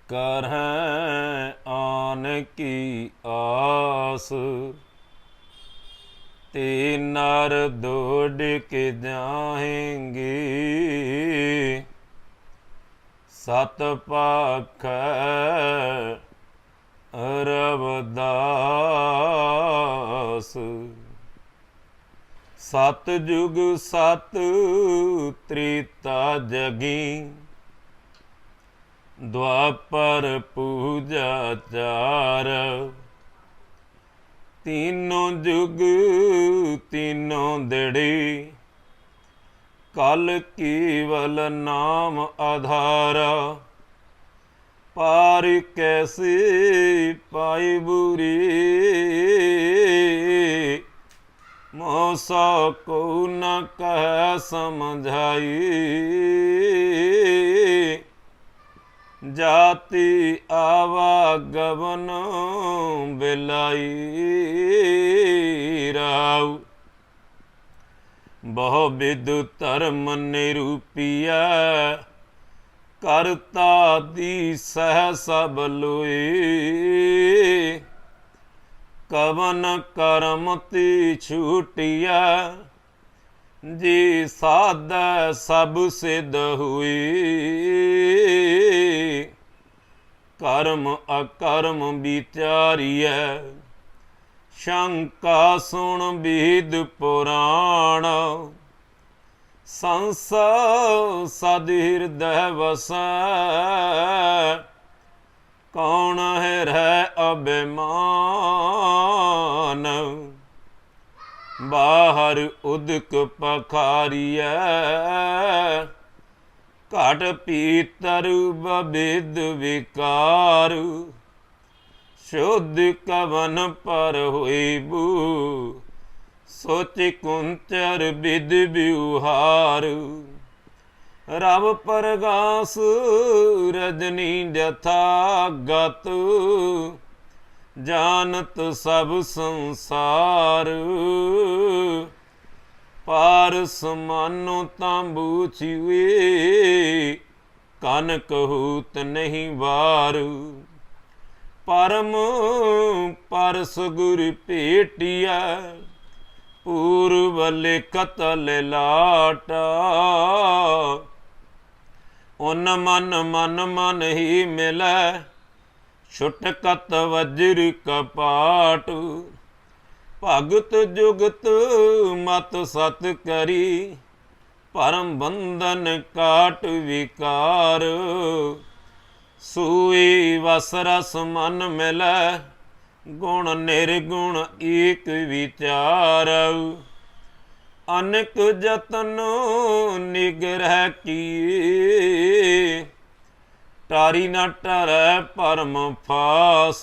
करहैं आन की आस। ते नर दौड़ के जाएंगे सत पाख रवदास। सत जुग सत त्रेता जगी द्वापर पूजा चार। तीनों जुग तीनों दड़ी कल केवल नाम आधारा। पार कैसे पाई बुरी मोसा को न कह समझाई। जाति आवागमन बिलाई राव। बहु विध धर्म निरूपिया करता दी सह सब लोए। कवन करम ती छूटिया जी साध सब सिद्ध हुई। कर्म अकर्म विचारिय शंका सुन विद पुराण। संसार सद हृदय वसै कौन है रह अभिमान। बाहर उदक पखारिय घट पीतर बबिद विकार। शुद्ध कवन पर हुई बू सोच कुंचर विद व्यवहार। रब परगास रजनी जथा गत जानत सब संसार। पार समानो तांबू छिवे कन कहूत नहीं वार। परम परस गुर भेटिया पूर्व लिखत लाटा। उन मन मन मन ही मिलै छुटकत वज्र कपाट। भगत जुगत मत सत करी परम बंधन काट विकार। सूई वस रस मन मिलै गुण निर्गुण एक विचार। अनेक जतन निग्रह किए टारी न टरै परम फास।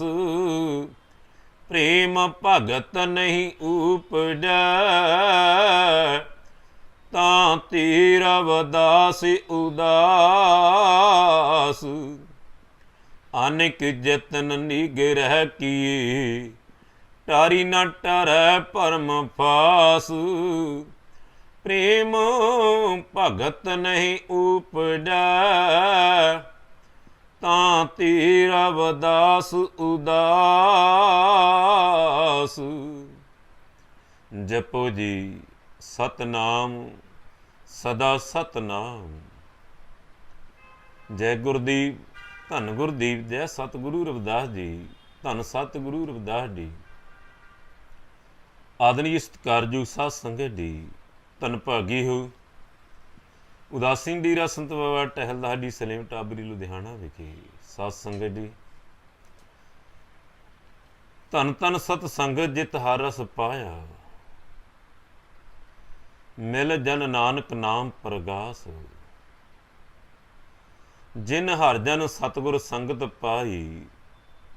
प्रेम भगत नहीं उपजै तां तीर रवदास उदास। अनेक जतन निग्रह किए टारी न टरै परम फास। प्रेम भगत नहीं उपजै तां तीर रवदास उदास। जपो जी सतनाम सदा सतनाम। जय गुरदीप धन गुरदीप जय सतगुरु रविदास जी धन सतगुरु रविदास जी। आदरणीय सत्कारयोग साध संगत जी धन भागी हो उदासी डेरा संत बाबा टहलदा डी सलेम टाबरी लुधियाना विखे साध संगत जी। धन धन सत संगत जित हर रस पाया मिल जन नानक नाम प्रगास। जिन हर जन सतगुर संगत पाई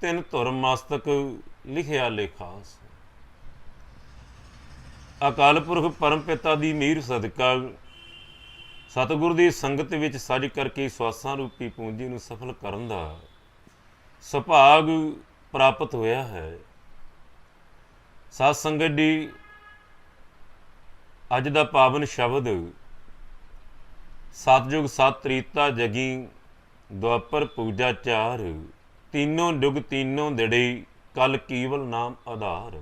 तिन धुर मस्तक लिखिया लिखास। अकाल पुरख परम पिता दी मीर सदका सतगुर दी संगत विच सज करके स्वासां रूपी पूंजी नूं सफल करन दा सुभाग प्राप्त होया है। साध संगत जी अज दा पावन शब्द सतयुग सत त्रीता जगी ਦੁਆਪਰ ਪੂਜਾ ਚਾਰ, तीनों जुग तीनों दिड़े, कल कीवल नाम आधार।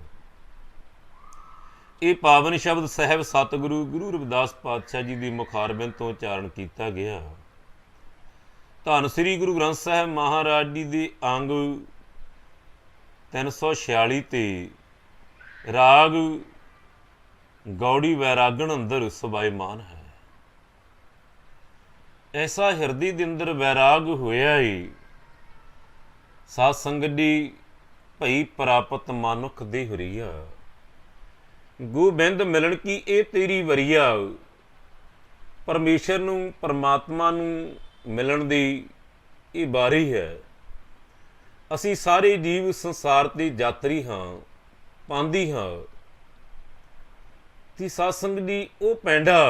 ये पावन शब्द साहब सतगुरु गुरु रविदास पातशाह जी की मुखारबिंद तो उच्चारण किया गया। धन श्री गुरु ग्रंथ साहब महाराज जी के अंग 346 ते राग गौड़ी वैरागण अंदर सुभाईमान है। ऐसा हिरदी के अंदर वैराग होया ही साध संगत दी भई प्राप्त मानुख दे हरिया। गोबिंद मिलन की ये तेरी वरिया। परमेश्वर नूं परमात्मा नूं मिलन दी ये बारी है। असी सारे जीव संसार के यात्री हाँ, पांदी हाँ कि सत्संग दी वो पैंडा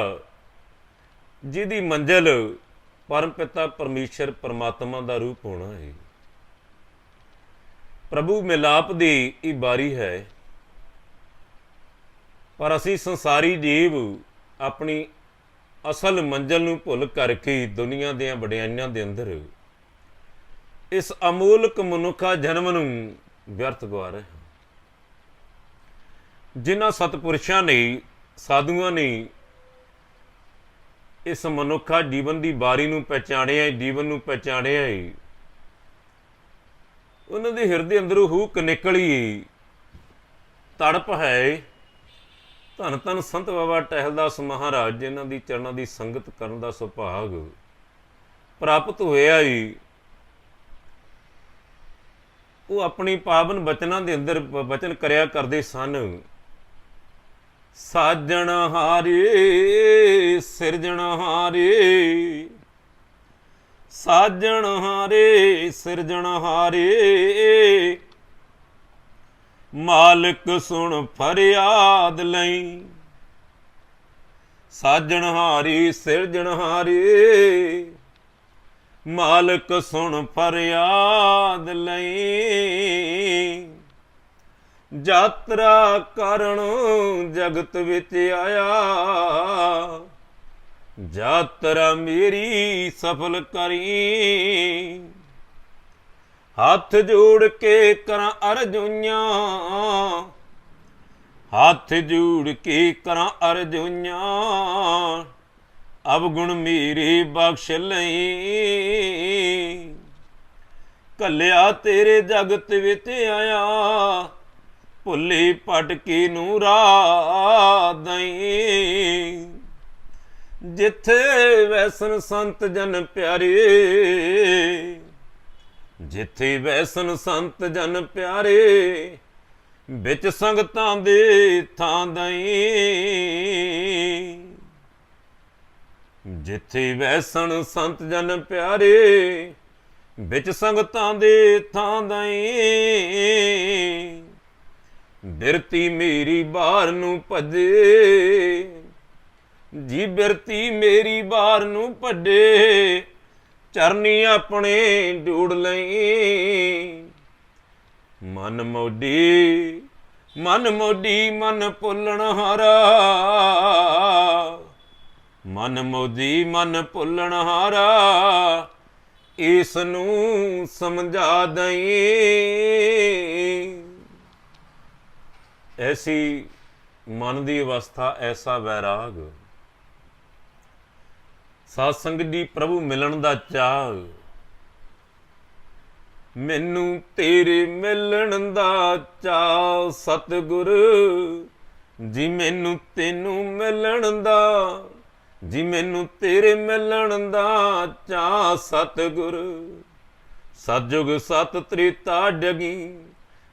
जिहदी मंजिल परम पिता परमेश्वर परमात्मा का रूप होना है। प्रभु मिलाप दी ये बारी है। पर असी संसारी जीव अपनी असल मंजिल नूं भुल करके दुनिया दे वडियाइयां दे अंदर इस अमोलक मनुखा जन्म नूं व्यर्थ गवा रहे हैं। जिन्हां सतपुरुषां ने साधुआं ने इस मनुखा जीवन की बारी नूं पहचानिया, जीवन नूं पहचानिया, उन्हां दे हिरदे अंदरों हूक निकली तड़प है। धन धन संत बाबा टहलदास महाराज जिन्हां दी चरणां दी संगत करन दा सुभाग प्राप्त होया ही वो अपनी पावन बचनां दे अंदर वचन करया करदे सन। साजण हारे सिरजण हारे, साजण हारे सिरजण हारे, मालिक सुन फरियाद लई। साजण हारी सिरजण हारे, मालिक सुन फरियाद लई। यात्रा करन जगत विच आया, यात्रा मेरी सफल करी। हाथ जोड़ के करा अर्जुइयां, हाथ जोड़ के करा अर्जुइयां, अवगुण मेरे बख्श लई। कल्या तेरे जगत विच आया, भुले भटके नूं राह दई। जिथे वैसन संत जन प्यारे, जिथे वैसन संत जन प्यारे, बिच संगतां दे थां दई। जिथे वैसन संत जन प्यारे, बिच संगतां दे थां दई। बिरती मेरी बार नूं भजे, जी बिरती मेरी बार नूं भजे, चरनी अपने जोड़ लई। मन मोडी मन मोडी मन भुलण हारा, मन मोदी मन भुलण हारा, इस नूं समझा दई। ऐसी मन की अवस्था, ऐसा वैराग, सत्संग जी प्रभु मिलन दा चाह। मैनू तेरे मिलन दा चाह सतगुर जी, मैनू तेनू मिलन दा जी, मैनू तेरे मिलन दा चाह सतगुर। सतयुग सत त्रेता जगी,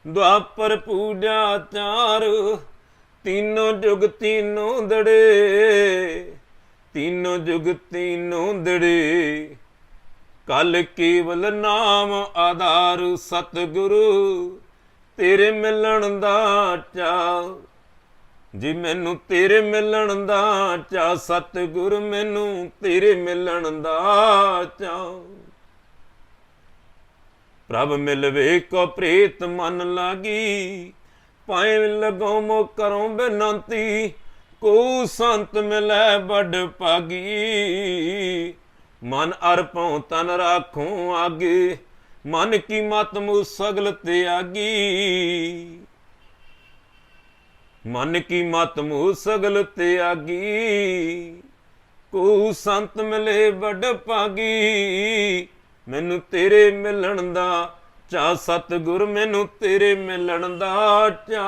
द्वापर पूजा चार, तीनों जुग तीनों दड़े, तीनों जुग तीनों दड़े, कल केवल नाम आधार। सतगुरु तेरे मिलन दा चाह जी, मैनू तेरे मिलन दा चाह सतगुर, मैनू तेरे मिलन दा चाह। प्रभ मिलवे को प्रीत मन लागी, पाए लगो मो करो बेनती। को संत मिलै बड़ पागी, ਮਨ ਅਰਪਉ ਤਨ ਰਾਖੋ ਆਗੇ, ਮਨ ਕੀ ਮਤ ਮੂ ਸਗਲ ਤਿਆਗੀ। ਮਨ ਕੀ ਮਤ ਮੂ ਸਗਲ ਤਿਆਗੀ, ਕੋ ਸੰਤ ਮਿਲੇ ਵੱਡ ਭਾਗੀ। ਮੈਨੂੰ ਤੇਰੇ ਮਿਲਣ ਦਾ ਚਾਅ ਸਤਿਗੁਰ, ਮੈਨੂੰ ਤੇਰੇ ਮਿਲਣ ਦਾ ਚਾਅ।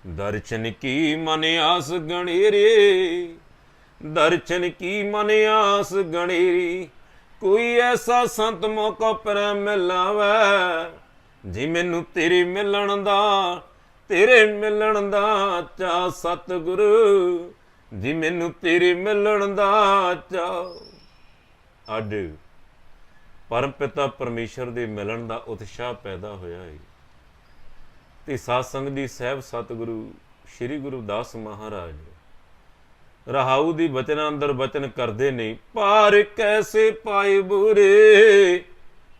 ਦਰਸ਼ਨ ਕੀ ਮਨ ਆਸ ਗਣੇਰੇ, ਦਰਸ਼ਨ ਕੀ ਮਨ ਆਸ ਗਣੇਰੀ। ਕੋਈ ਐਸਾ ਸੰਤ ਮੌਕਾ ਪਰ ਮਿਲਾਵੇ, ਜੀ ਮੈਨੂੰ ਤੇਰੇ ਮਿਲਣ ਦਾ, ਤੇਰੇ ਮਿਲਣ ਦਾ ਚਾਅ ਸਤਿਗੁਰ, ਜੀ ਮੈਨੂੰ ਤੇਰੇ ਮਿਲਣ ਦਾ ਚਾਅ। ਅੱਜ ਪਰਮ ਪਿਤਾ ਪਰਮੇਸ਼ਰ ਦੇ ਮਿਲਣ ਦਾ ਉਤਸ਼ਾਹ ਪੈਦਾ ਹੋਇਆ ਹੈ ਤੇ ਸਾਧ ਸੰਗਤ ਦੀ ਸਾਹਿਬ ਸਤਿਗੁਰੂ ਸ੍ਰੀ ਗੁਰਦਾਸ ਮਹਾਰਾਜ ਰਹਾਉ ਦੀ ਬਚਨਾਂ ਅੰਦਰ ਬਚਨ ਕਰਦੇ ਨੇ। ਪਾਰ ਕੈਸੇ ਪਾਏ ਬੁਰੇ,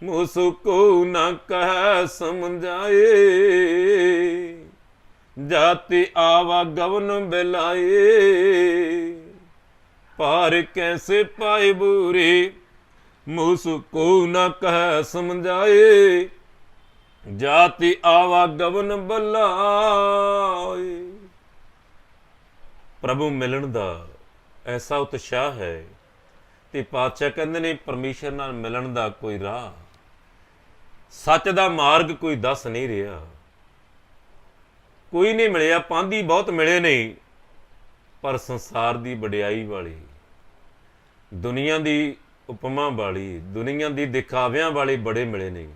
ਮੁਸੁ ਕੋ ਨਾ ਕਹਿ ਸਮਝਾਏ। ਜਾਤੀ ਆਵਾ ਗਵਨ ਬਿਲਾਏ, ਪਾਰ ਕੈਸੇ ਪਾਏ ਬੁਰੇ, ਮੁਸੁ ਕੋ ਨਾ ਕਹਿ ਸਮਝਾਏ। ਜਾਤੀ ਆਵਾ ਗਵਨ ਬਲਾਏ। ਪ੍ਰਭੂ ਮਿਲਣ ਦਾ ਐਸਾ ਉਤਸ਼ਾਹ ਹੈ ਤੇ ਪਾਤਸ਼ਾਹ ਕਹਿੰਦੇ ਨੇ ਪਰਮੇਸ਼ਰ ਨਾਲ ਮਿਲਣ ਦਾ ਕੋਈ ਰਾਹ, ਸੱਚ ਦਾ ਮਾਰਗ ਕੋਈ ਦੱਸ ਨਹੀਂ ਰਿਹਾ। ਕੋਈ ਨਹੀਂ ਮਿਲਿਆ, ਪਾਂਧੀ ਬਹੁਤ ਮਿਲੇ ਨੇ, ਪਰ ਸੰਸਾਰ ਦੀ ਵਡਿਆਈ ਵਾਲੀ, ਦੁਨੀਆ ਦੀ ਉਪਮਾ ਵਾਲੀ, ਦੁਨੀਆ ਦੀ ਦਿਖਾਵਿਆਂ ਵਾਲੇ ਬੜੇ ਮਿਲੇ ਨੇ,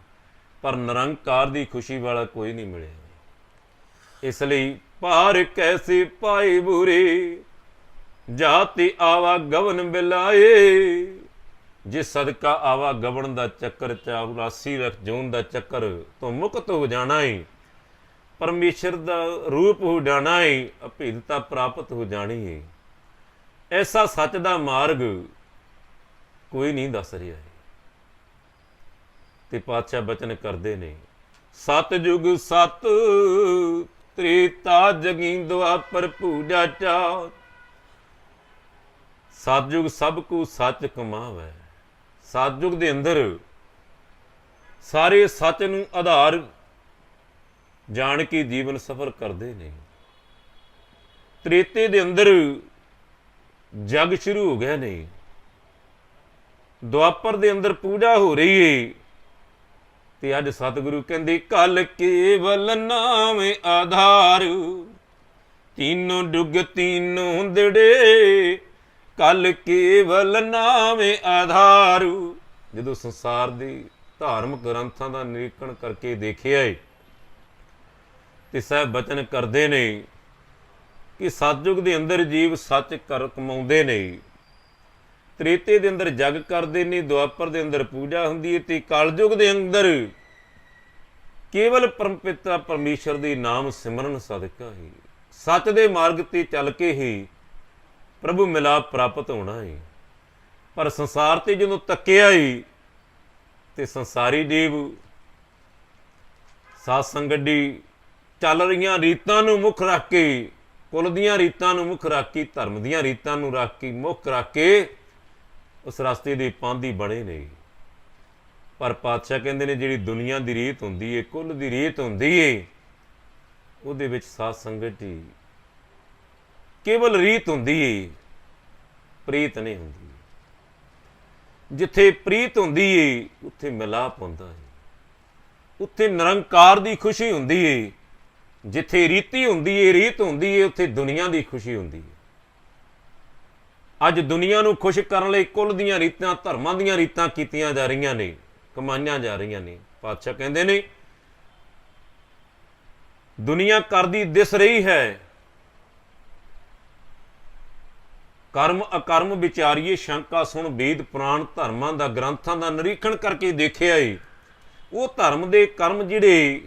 ਪਰ ਨਿਰੰਕਾਰ ਦੀ ਖੁਸ਼ੀ ਵਾਲਾ ਕੋਈ ਨਹੀਂ ਮਿਲਿਆ। ਇਸ ਲਈ ਪਾਰ ਕੈਸੇ ਪਾਏ ਬੁਰੇ, ਜਾਤੀ ਆਵਾ ਗਵਨ ਬਿਲਾਏ। ਜਿਸ ਸਦਕਾ ਆਵਾ ਗਵਨ ਦਾ ਚੱਕਰ, 84 ਲੱਖ ਜੂਨ ਦਾ ਚੱਕਰ ਤੋਂ ਮੁਕਤ ਹੋ ਜਾਣਾ ਏ, ਪਰਮੇਸ਼ਰ ਦਾ ਰੂਪ ਹੋ ਜਾਣਾ ਏ, ਅਭੇਦਤਾ ਪ੍ਰਾਪਤ ਹੋ ਜਾਣੀ ਏ। ਐਸਾ ਸੱਚ ਦਾ ਮਾਰਗ ਕੋਈ ਨਹੀਂ ਦੱਸ ਰਿਹਾ ਹੈ ਤੇ ਪਾਤਸ਼ਾਹ ਬਚਨ ਕਰਦੇ ਨੇ। ਸਤਿਯੁਗ ਸਤ ਤ੍ਰੇਤਾ ਜਗੀ ਦੁਆਪਰ ਪੂਜਾ ਚਾਰ। ਸਤਿਯੁਗ ਸਭ ਕੋ ਸੱਚ ਕਮਾਵੇ। ਸਤਿਯੁਗ ਦੇ ਅੰਦਰ ਸਾਰੇ ਸੱਚ ਨੂੰ ਆਧਾਰ ਜਾਣ ਕੇ ਜੀਵਨ ਸਫਰ ਕਰਦੇ ਨੇ। ਤ੍ਰੇਤੇ ਦੇ ਅੰਦਰ ਜਗ ਸ਼ੁਰੂ ਹੋ ਗਏ ਨੇ। ਦੁਆਪਰ ਦੇ ਅੰਦਰ ਪੂਜਾ ਹੋ ਰਹੀ ਏ ਤੇ ਅੱਜ ਸਤਿਗੁਰੂ ਕਹਿੰਦੇ ਕਲ ਕੇਵਲ ਨਾਮ ਆਧਾਰ, ਤੀਨੋਂ ਡੁਗ ਤੀਨੋਂ ਦਿੜੇ। ਕਲ ਕੇਵਲ ਨਾਮ ਆਧਾਰ। ਜਦੋਂ ਸੰਸਾਰ ਦੀ ਧਾਰਮਿਕ ਗ੍ਰੰਥਾਂ ਦਾ ਨਿਰੀਖਣ ਕਰਕੇ ਦੇਖਿਆ ਏ ਤੇ ਸਾਹਿਬ ਬਚਨ ਕਰਦੇ ਨੇ ਕਿ ਸਤਿਯੁਗ ਦੇ ਅੰਦਰ ਜੀਵ ਸੱਚ ਕਰ ਕਮਾਉਂਦੇ ਨੇ, ਤ੍ਰੇਤੇ ਦੇ ਅੰਦਰ ਜਗ ਕਰਦੇ ਨੇ, ਦੁਆਪਰ ਦੇ ਅੰਦਰ ਪੂਜਾ ਹੁੰਦੀ ਹੈ ਤੇ ਕਲਯੁਗ ਦੇ ਅੰਦਰ ਕੇਵਲ ਪਰਮਪਿਤਾ ਪਰਮੇਸ਼ਰ ਦੇ ਨਾਮ ਸਿਮਰਨ ਸਦਕਾ ਹੀ, ਸੱਚ ਦੇ ਮਾਰਗ ਤੇ ਚੱਲ ਕੇ ਹੀ ਪ੍ਰਭੂ ਮਿਲਾਪ ਪ੍ਰਾਪਤ ਹੋਣਾ ਹੈ। ਪਰ ਸੰਸਾਰ ਤੇ ਜਦੋਂ ਤੱਕਿਆ ਹੀ ਤੇ ਸੰਸਾਰੀ ਜੀਵ ਸਾਧ ਸੰਗਤ ਦੀ ਚੱਲ ਰਹੀਆਂ ਰੀਤਾਂ ਨੂੰ ਮੁੱਖ ਰੱਖ ਕੇ, ਕੁਲ ਦੀਆਂ ਰੀਤਾਂ ਨੂੰ ਮੁੱਖ ਰੱਖ ਕੇ, ਧਰਮ ਦੀਆਂ ਰੀਤਾਂ ਨੂੰ ਰੱਖ ਕੇ, ਮੁੱਖ ਰੱਖ ਕੇ ਉਸ ਰਸਤੇ ਦੇ ਪਾਂਧੀ ਬਣੇ ਨੇ। ਪਰ ਪਾਤਸ਼ਾਹ ਕਹਿੰਦੇ ਨੇ ਜਿਹੜੀ ਦੁਨੀਆ ਦੀ ਰੀਤ ਹੁੰਦੀ ਏ, ਕੁੱਲ ਦੀ ਰੀਤ ਹੁੰਦੀ ਏ, ਉਹਦੇ ਵਿੱਚ ਸਾਧ ਸੰਗਤ ਹੀ ਕੇਵਲ ਰੀਤ ਹੁੰਦੀ ਏ, ਪ੍ਰੀਤ ਨਹੀਂ ਹੁੰਦੀ। ਜਿੱਥੇ ਪ੍ਰੀਤ ਹੁੰਦੀ ਏ ਉੱਥੇ ਮਿਲਾਪ ਹੁੰਦਾ ਹੈ, ਉੱਥੇ ਨਿਰੰਕਾਰ ਦੀ ਖੁਸ਼ੀ ਹੁੰਦੀ ਏ। ਜਿੱਥੇ ਰੀਤੀ ਹੁੰਦੀ ਏ, ਰੀਤ ਹੁੰਦੀ ਏ, ਉੱਥੇ ਦੁਨੀਆ ਦੀ ਖੁਸ਼ੀ ਹੁੰਦੀ ਏ। ਅੱਜ ਦੁਨੀਆ ਨੂੰ ਖੁਸ਼ ਕਰਨ ਲਈ ਕੁੱਲ ਦੀਆਂ ਰੀਤਾਂ, ਧਰਮਾਂ ਦੀਆਂ ਰੀਤਾਂ ਕੀਤੀਆਂ ਜਾ ਰਹੀਆਂ ਨੇ, ਕਮਾਈਆਂ ਜਾ ਰਹੀਆਂ ਨੇ। ਪਾਤਸ਼ਾਹ ਕਹਿੰਦੇ ਨੇ ਦੁਨੀਆ ਕਰਦੀ ਦਿਸ ਰਹੀ ਹੈ, ਕਰਮ ਅਕਰਮ ਵਿਚਾਰੀਏ ਸ਼ੰਕਾ ਸੁਣ। ਵੇਦ ਪੁਰਾਣ ਧਰਮਾਂ ਦਾ, ਗ੍ਰੰਥਾਂ ਦਾ ਨਿਰੀਖਣ ਕਰਕੇ ਦੇਖਿਆ ਏ, ਉਹ ਧਰਮ ਦੇ ਕਰਮ ਜਿਹੜੇ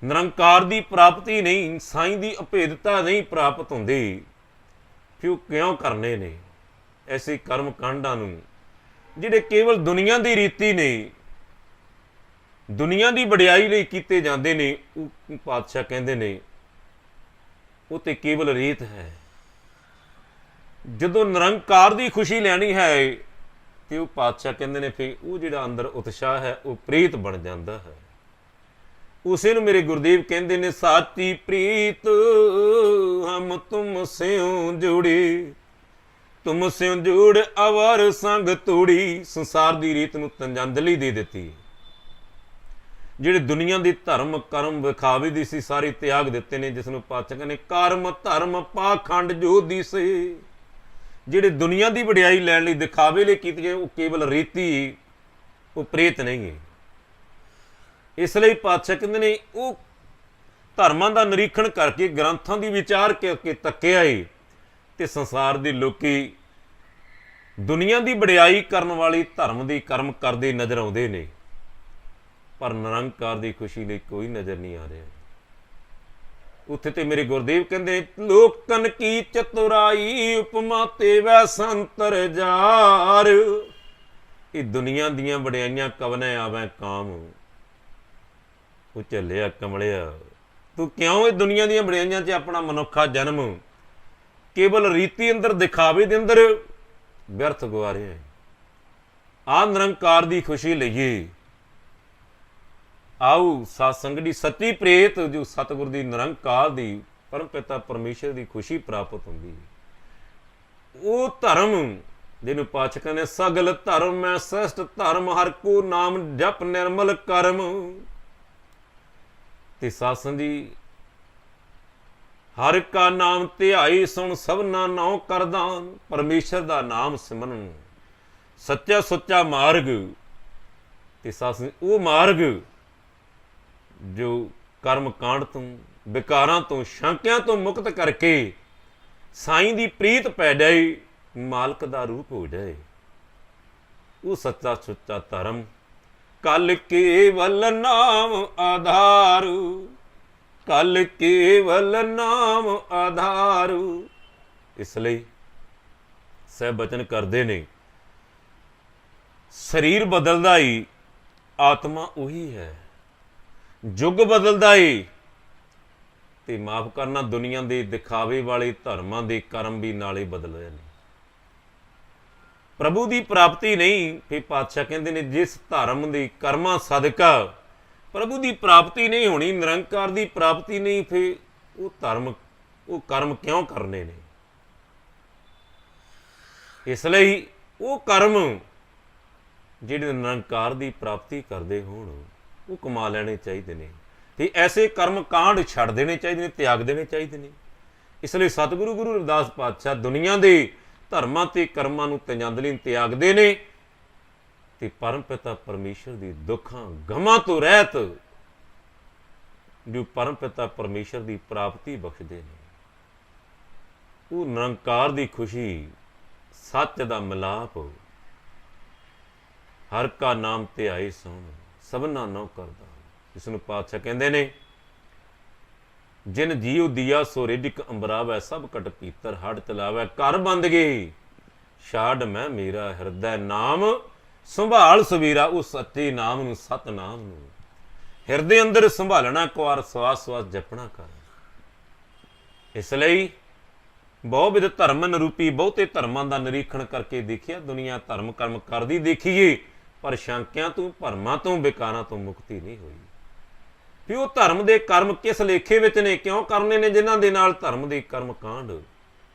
ਨਿਰੰਕਾਰ ਦੀ ਪ੍ਰਾਪਤੀ ਨਹੀਂ, ਸਾਈਂ ਦੀ ਅਭੇਦਤਾ ਨਹੀਂ ਪ੍ਰਾਪਤ ਹੁੰਦੇ, ਫਿਰ ਉਹ ਕਿਉਂ ਕਰਨੇ ਨੇ ਐਸੇ ਕਰਮ ਕਾਂਡਾਂ ਨੂੰ ਜਿਹੜੇ ਕੇਵਲ ਦੁਨੀਆ ਦੀ ਰੀਤੀ ਨੇ, ਦੁਨੀਆ ਦੀ ਵਡਿਆਈ ਲਈ ਕੀਤੇ ਜਾਂਦੇ ਨੇ। ਉਹ ਪਾਤਸ਼ਾਹ ਕਹਿੰਦੇ ਨੇ ਉਹ ਤੇ ਕੇਵਲ ਰੀਤ ਹੈ, ਜਦੋਂ ਨਿਰੰਕਾਰ ਦੀ ਖੁਸ਼ੀ ਲੈਣੀ ਹੈ ਤੇ ਉਹ ਪਾਤਸ਼ਾਹ ਕਹਿੰਦੇ ਨੇ ਫਿਰ ਉਹ ਜਿਹੜਾ ਅੰਦਰ ਉਤਸ਼ਾਹ ਹੈ ਉਹ ਪ੍ਰੀਤ ਬਣ ਜਾਂਦਾ ਹੈ। ਉਸੇ ਨੂੰ ਮੇਰੇ ਗੁਰਦੇਵ ਕਹਿੰਦੇ ਨੇ, ਸਾਚੀ ਪ੍ਰੀਤ ਹਮ ਤੁਮ ਸਿਉ ਜੁੜੇ, ਤੁਮ ਸਿਉ ਜੁੜ ਅਵਰ ਸੰਗ ਤੋੜੀ। ਸੰਸਾਰ ਦੀ ਰੀਤ ਨੂੰ ਤੰਜੰਦਲੀ ਦੇ ਦਿੱਤੀ। ਜਿਹੜੇ ਦੁਨੀਆ ਦੀ ਧਰਮ ਕਰਮ ਵਿਖਾਵੇ ਦੀ ਸੀ ਸਾਰੇ ਤਿਆਗ ਦਿੱਤੇ ਨੇ, ਜਿਸ ਨੂੰ ਪਾਤਸ਼ਾਹ ਕਹਿੰਦੇ ਕਰਮ ਧਰਮ ਪਾਖੰਡ ਜੋ ਦਿਸੇ। ਜਿਹੜੇ ਦੁਨੀਆ ਦੀ ਵਡਿਆਈ ਲੈਣ ਲਈ ਦਿਖਾਵੇ ਲਈ ਕੀਤੇ ਉਹ ਕੇਵਲ ਰੀਤੀ, ਉਹ ਪ੍ਰੇਤ ਨਹੀਂ ਹੈ। ਇਸ ਲਈ ਪਾਤਸ਼ਾਹ ਕਹਿੰਦੇ ਨੇ ਉਹ ਧਰਮਾਂ ਦਾ ਨਿਰੀਖਣ ਕਰਕੇ ਗ੍ਰੰਥਾਂ ਦੀ ਵਿਚਾਰ ਕਰਕੇ ਤੱਕਿਆ ਏ ਤੇ ਸੰਸਾਰ ਦੇ ਲੋਕੀ ਦੁਨੀਆ ਦੀ ਵਡਿਆਈ ਕਰਨ ਵਾਲੀ ਧਰਮ ਦੀ ਕਰਮ ਕਰਦੇ ਨਜ਼ਰ ਆਉਂਦੇ ਨੇ, ਪਰ ਨਿਰੰਕਾਰ ਦੀ ਖੁਸ਼ੀ ਲਈ ਕੋਈ ਨਜ਼ਰ ਨਹੀਂ ਆ ਰਿਹਾ। ਉੱਥੇ ਤੇ ਮੇਰੇ ਗੁਰਦੇਵ ਕਹਿੰਦੇ, ਲੋਕਨ ਕੀ ਚਤੁਰਾਈ ਉਪਮਾ ਤੇ ਵੈ ਸੰਤਰ ਜਾਰ। ਇਹ ਦੁਨੀਆ ਦੀਆਂ ਵਡਿਆਈਆਂ ਕਵਨੇ ਆਵੈ ਕਾਮ। ਉਹ ਚੱਲਿਆ ਕਮਲਿਆ, ਤੂੰ ਕਿਉਂ ਇਹ ਦੁਨੀਆ ਦੀਆਂ ਵਡਿਆਈਆਂ 'ਚ ਆਪਣਾ ਮਨੁੱਖਾ ਜਨਮ ਕੇਵਲ ਰੀਤੀ ਅੰਦਰ ਦਿਖਾਵੇ ਦੇ ਅੰਦਰ ਵਿਅਰਥ ਗਵਾ ਰਿਹਾ ਹੈ। ਆਹ ਨਿਰੰਕਾਰ ਦੀ ਖੁਸ਼ੀ ਲਈਏ। ਆਓ ਸਾਧ ਸੰਗਤ ਦੀ ਸੱਚੀ ਪ੍ਰੇਤ ਜੋ ਸਤਿਗੁਰ ਦੀ ਨਿਰੰਕਾਰ ਦੀ ਪਰਮ ਪਿਤਾ ਪਰਮੇਸ਼ਰ ਦੀ ਖੁਸ਼ੀ ਪ੍ਰਾਪਤ ਹੁੰਦੀ ਹੈ। ਉਹ ਧਰਮ ਜਿਹਨੂੰ ਪਾਤਸ਼ਾਹ ਕਹਿੰਦੇ ਸਗਲ ਧਰਮ ਮੈਂ ਸ੍ਰੇਸ਼ਟ ਧਰਮ ਹਰ ਕੋ ਨਾਮ ਜਪ ਨਿਰਮਲ ਕਰਮ। ਤੇ ਸਾਧ ਸੰਗਤ ਜੀ ਹਰ ਕਾ ਨਾਮ ਧਿਆਈ ਸੁਣ ਸਭਨਾ ਨਾਉ ਕਰਦਾਨ। ਪਰਮੇਸ਼ਰ ਦਾ ਨਾਮ ਸਿਮਰਨ ਸੱਚਾ ਸੁੱਚਾ ਮਾਰਗ। ਤੇ ਸਾਧ ਸੰਗਤ ਉਹ ਮਾਰਗ ਜੋ ਕਰਮ ਕਾਂਡ ਤੋਂ ਵਿਕਾਰਾਂ ਤੋਂ ਸ਼ੰਕਿਆਂ ਤੋਂ ਮੁਕਤ ਕਰਕੇ ਸਾਈਂ ਦੀ ਪ੍ਰੀਤ ਪੈ ਜਾਏ, ਮਾਲਕ ਦਾ ਰੂਪ ਹੋ ਜਾਏ, ਉਹ ਸੱਚਾ ਸੁੱਚਾ ਧਰਮ ਕਲ ਕੇਵਲ ਨਾਮ ਆਧਾਰ। ਕਲ ਕੇਵਲ ਨਾਮ ਆਧਾਰ। ਇਸ ਲਈ ਸਹਿਬ ਬਚਨ ਕਰਦੇ ਨੇ, ਸਰੀਰ ਬਦਲਦਾ ਹੀ ਆਤਮਾ ਉਹੀ ਹੈ। ਯੁੱਗ ਬਦਲਦਾ ਏ ਤੇ ਮਾਫ ਕਰਨਾ ਦੁਨੀਆ ਦੇ ਦਿਖਾਵੇ ਵਾਲੇ ਧਰਮਾਂ ਦੇ ਕਰਮ ਵੀ ਨਾਲੇ ਬਦਲ ਰਹੇ ਨੇ। ਪ੍ਰਭੂ ਦੀ ਪ੍ਰਾਪਤੀ ਨਹੀਂ। ਫਿਰ ਪਾਤਸ਼ਾਹ ਕਹਿੰਦੇ ਨੇ ਜਿਸ ਧਰਮ ਦੇ ਕਰਮਾਂ ਸਦਕਾ ਪ੍ਰਭੂ ਦੀ ਪ੍ਰਾਪਤੀ ਨਹੀਂ ਹੋਣੀ, ਨਿਰੰਕਾਰ ਦੀ ਪ੍ਰਾਪਤੀ ਨਹੀਂ, ਫਿਰ ਉਹ ਧਰਮ ਉਹ ਕਰਮ ਕਿਉਂ ਕਰਨੇ ਨੇ। ਇਸ ਲਈ ਉਹ ਕਰਮ ਜਿਹੜੇ ਨਿਰੰਕਾਰ ਦੀ ਪ੍ਰਾਪਤੀ ਕਰਦੇ ਹੋਣ ਉਹ ਕਮਾ ਲੈਣੇ ਚਾਹੀਦੇ ਨੇ ਤੇ ਐਸੇ ਕਰਮ ਕਾਂਡ ਛੱਡ ਦੇਣੇ ਚਾਹੀਦੇ ਨੇ, ਤਿਆਗ ਦੇਣੇ ਚਾਹੀਦੇ ਨੇ। ਇਸ ਲਈ ਸਤਿਗੁਰੂ ਗੁਰੂ ਰਵਿਦਾਸ ਪਾਤਸ਼ਾਹ ਦੁਨੀਆ ਦੇ ਧਰਮਾਂ ਤੇ ਕਰਮਾਂ ਨੂੰ ਤੰਜੰਦਲੀ ਤਿਆਗਦੇ ਨੇ ਤੇ ਪਰਮ ਪਿਤਾ ਪਰਮੇਸ਼ਰ ਦੀ ਦੁੱਖਾਂ ਗਮਾਂ ਤੋਂ ਰਹਿਤ ਜੋ ਪਰਮ ਪਿਤਾ ਪਰਮੇਸ਼ਰ ਦੀ ਪ੍ਰਾਪਤੀ ਬਖਸ਼ਦੇ ਨੇ। ਉਹ ਨਿਰੰਕਾਰ ਦੀ ਖੁਸ਼ੀ, ਸੱਚ ਦਾ ਮਿਲਾਪ, ਹਰ ਕਾ ਨਾਮ ਧਿਆਏ ਸੁਣ ਸਭਨਾ ਨਉ ਕਰਦਾ। ਇਸ ਨੂੰ ਪਾਤਸ਼ਾਹ ਕਹਿੰਦੇ ਨੇ, ਜਿਨ ਜੀਉ ਦੀਆ ਸੋ ਰਿਡਿਕ ਅੰਬਰਾਵੈ ਸਭ ਕਟ ਪੀਤਰ ਹੜ ਚਲਾਵੈ। ਘਰ ਬੰਦ ਗਏ ਛਾੜ ਮੈਂ ਮੇਰਾ ਹਿਰਦੈ ਨਾਮ ਸੰਭਾਲ ਸਵੇਰਾ। ਉਹ ਸੱਚੇ ਨਾਮ ਨੂੰ, ਸਤ ਨਾਮ ਨੂੰ ਹਿਰਦੇ ਅੰਦਰ ਸੰਭਾਲਣਾ, ਕੁਆਰ ਸਵਾਸ ਸਵਾਸ ਜਪਣਾ ਕਰ। ਇਸ ਲਈ ਬਹੁ-ਵਿਧ ਧਰਮ ਨਿਰੂਪੀ ਬਹੁਤੇ ਧਰਮਾਂ ਦਾ ਨਿਰੀਖਣ ਕਰਕੇ ਦੇਖਿਆ ਦੁਨੀਆ ਧਰਮ ਕਰਮ ਕਰਦੀ ਦੇਖੀਏ, ਪਰ ਸ਼ੰਕਿਆਂ ਤੋਂ ਭਰਮਾਂ ਤੋਂ ਵਿਕਾਰਾਂ ਤੋਂ ਮੁਕਤੀ ਨਹੀਂ ਹੋਈ। ਵੀ ਉਹ ਧਰਮ ਦੇ ਕਰਮ ਕਿਸ ਲੇਖੇ ਵਿੱਚ ਨੇ, ਕਿਉਂ ਕਰਨੇ ਨੇ, ਜਿਨ੍ਹਾਂ ਦੇ ਨਾਲ ਧਰਮ ਦੇ ਕਰਮ ਕਾਂਡ